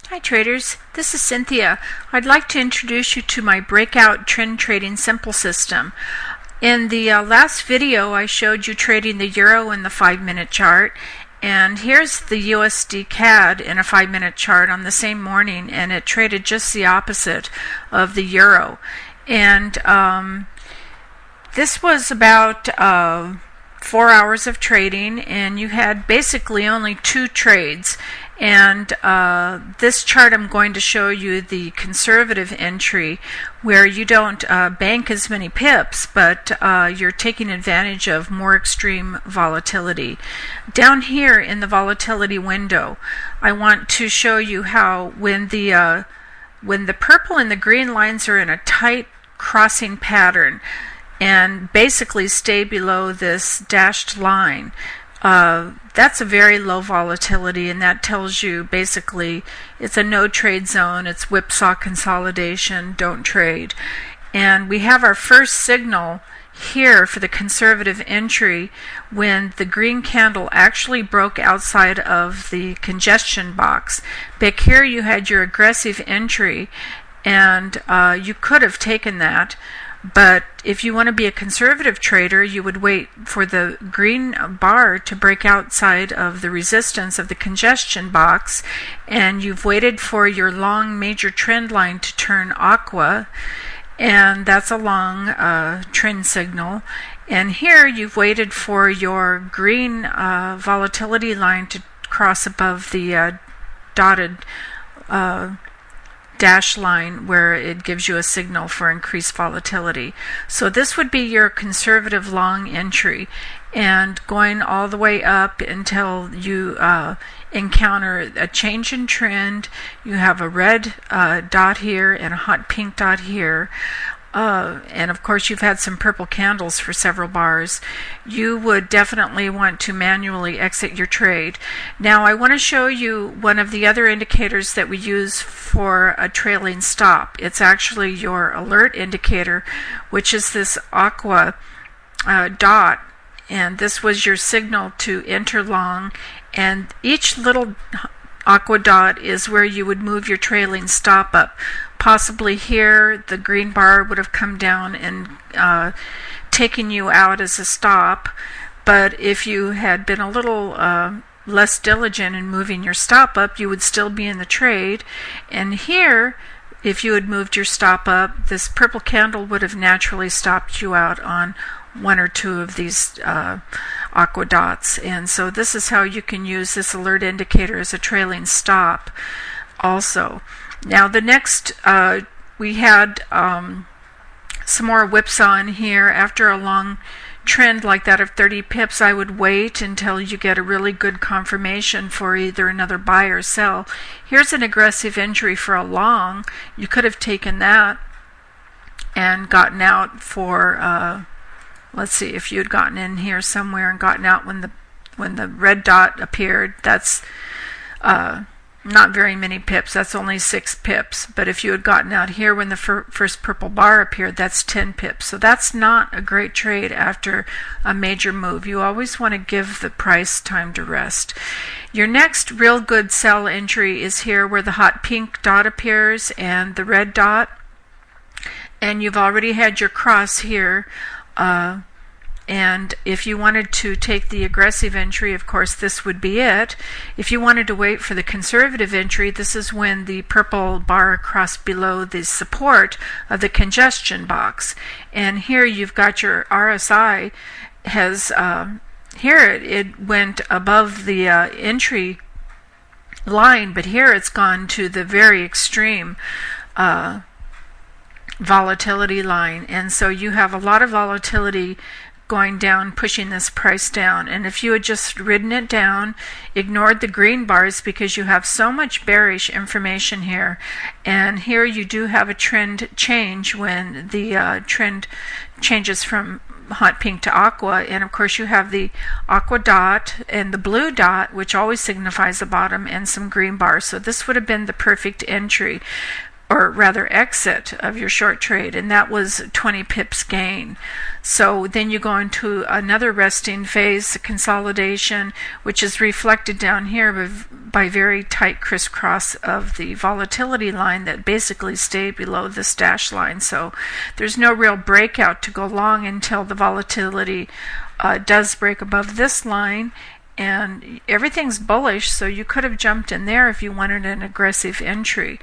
Hi traders, this is Cynthia. I'd like to introduce you to my Breakout Trend Trading Simple System. In the last video I showed you trading the Euro in the 5-minute chart, and here's the USD CAD in a 5-minute chart on the same morning, and it traded just the opposite of the Euro. And this was about 4 hours of trading, and you had basically only 2 trades. And this chart I'm going to show you the conservative entry where you don't bank as many pips, but you're taking advantage of more extreme volatility. Down here in the volatility window, I want to show you how when the purple and the green lines are in a tight crossing pattern and basically stay below this dashed line, that's a very low volatility, and that tells you basically it's a no trade zone, it's whipsaw consolidation, don't trade. And we have our first signal here for the conservative entry when the green candle actually broke outside of the congestion box. Back here you had your aggressive entry, and you could have taken that. But if you want to be a conservative trader, you would wait for the green bar to break outside of the resistance of the congestion box, and you've waited for your long major trend line to turn aqua, and that's a long trend signal. And here you've waited for your green volatility line to cross above the dotted dash line where it gives you a signal for increased volatility. So this would be your conservative long entry, and going all the way up until you encounter a change in trend. You have a red dot here and a hot pink dot here. And of course you've had some purple candles for several bars. You would definitely want to manually exit your trade. Now I want to show you one of the other indicators that we use for a trailing stop. It's actually your alert indicator, which is this aqua dot, and this was your signal to enter long, and each little aqua dot is where you would move your trailing stop up. Possibly here the green bar would have come down and taken you out as a stop, but if you had been a little less diligent in moving your stop up, you would still be in the trade. And here, if you had moved your stop up, this purple candle would have naturally stopped you out on one or two of these aqua dots. And so this is how you can use this alert indicator as a trailing stop also. Now the next, we had some more whipsaw in here. After a long trend like that of 30 pips, I would wait until you get a really good confirmation for either another buy or sell. Here's an aggressive entry for a long. You could have taken that and gotten out for, let's see, if you had gotten in here somewhere and gotten out when the red dot appeared, that's not very many pips. That's only 6 pips. But if you had gotten out here when the first purple bar appeared, that's 10 pips. So that's not a great trade after a major move. You always want to give the price time to rest. Your next real good sell entry is here where the hot pink dot appears and the red dot. And you've already had your cross here. And if you wanted to take the aggressive entry, of course this would be it. If you wanted to wait for the conservative entry, this is when the purple bar crossed below the support of the congestion box. And here you've got your RSI has, here it went above the entry line, but here it's gone to the very extreme volatility line. And so you have a lot of volatility going down, pushing this price down. And if you had just ridden it down, ignored the green bars because you have so much bearish information here, and here you do have a trend change when the trend changes from hot pink to aqua, and of course you have the aqua dot and the blue dot, which always signifies the bottom, and some green bars. So this would have been the perfect entry. or rather exit of your short trade, and that was 20 pips gain. So then you go into another resting phase, consolidation, which is reflected down here by very tight crisscross of the volatility line that basically stayed below this dash line. So there's no real breakout to go long until the volatility does break above this line, and everything's bullish, so you could have jumped in there if you wanted an aggressive entry.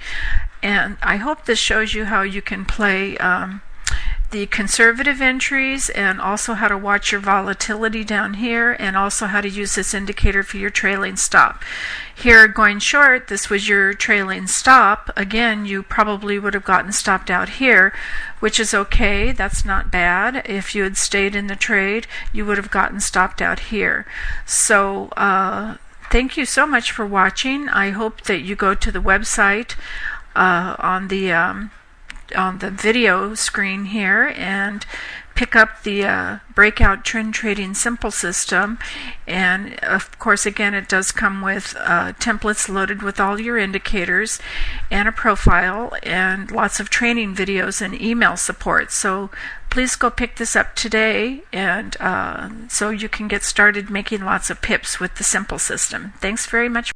And I hope this shows you how you can play the conservative entries, and also how to watch your volatility down here, and also how to use this indicator for your trailing stop. Here, going short, this was your trailing stop. Again, you probably would have gotten stopped out here, which is okay. That's not bad. If you had stayed in the trade, you would have gotten stopped out here. So thank you so much for watching. I hope that you go to the website on the video screen here and pick up the Breakout Trend Trading Simple System. And of course, again, it does come with templates loaded with all your indicators and a profile and lots of training videos and email support. So please go pick this up today, and so you can get started making lots of pips with the Simple System. Thanks very much.